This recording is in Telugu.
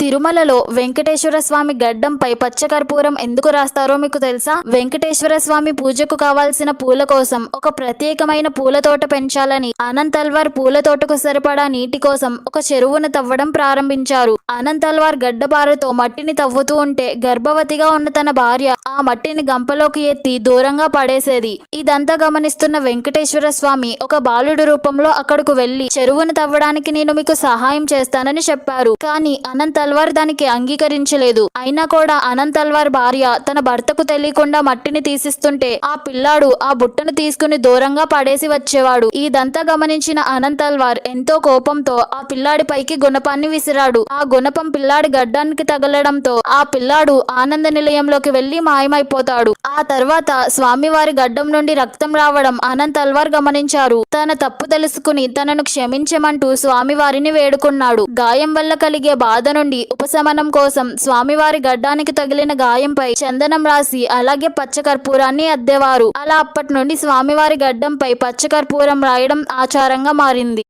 తిరుమలలో వెంకటేశ్వర స్వామి గడ్డంపై పచ్చకర్పూరం ఎందుకు రాస్తారో మీకు తెలుసా? వెంకటేశ్వర స్వామి పూజకు కావాల్సిన పూల కోసం ఒక ప్రత్యేకమైన పూల తోట పెంచాలని అనంత్ అల్వార్ పూల తోటకు సరిపడా నీటి కోసం ఒక చెరువును తవ్వడం ప్రారంభించారు. అనంత్ అల్వార్ గడ్డపారతో మట్టిని తవ్వుతూ ఉంటే గర్భవతిగా ఉన్న తన భార్య ఆ మట్టిని గంపలోకి ఎత్తి దూరంగా పడేసేది. ఇదంతా గమనిస్తున్న వెంకటేశ్వర స్వామి ఒక బాలుడి రూపంలో అక్కడకు వెళ్లి చెరువును తవ్వడానికి నేను మీకు సహాయం చేస్తానని చెప్పారు. కానీ అనంత్ అల్వార్ దానికి అంగీకరించలేదు. అయినా కూడా అనంత్ అల్వార్ భార్య తన భర్తకు తెలియకుండా మట్టిని తీసిస్తుంటే ఆ పిల్లాడు ఆ బుట్టను తీసుకుని దూరంగా పడేసి వచ్చేవాడు. ఇదంతా గమనించిన అనంత్ అల్వార్ ఎంతో కోపంతో ఆ పిల్లాడి పైకి గుణపాన్ని విసిరాడు. ఆ గుణపం పిల్లాడి గడ్డానికి తగలడంతో ఆ పిల్లాడు ఆనంద నిలయంలోకి వెళ్లి మాయమైపోతాడు. ఆ తర్వాత స్వామివారి గడ్డం నుండి రక్తం రావడం అనంత్ అల్వార్ గమనించారు. తన తప్పు తెలుసుకుని తనను క్షమించమంటూ స్వామివారిని వేడుకున్నాడు. గాయం వల్ల కలిగే బాధ నుండి ఉపశమనం కోసం స్వామివారి గడ్డానికి తగిలిన గాయంపై చందనం రాసి అలాగే పచ్చకర్పూరాన్ని అద్దేవారు. అలా అప్పటి నుండి స్వామివారి గడ్డంపై పచ్చకర్పూరం రాయడం ఆచారంగా మారింది.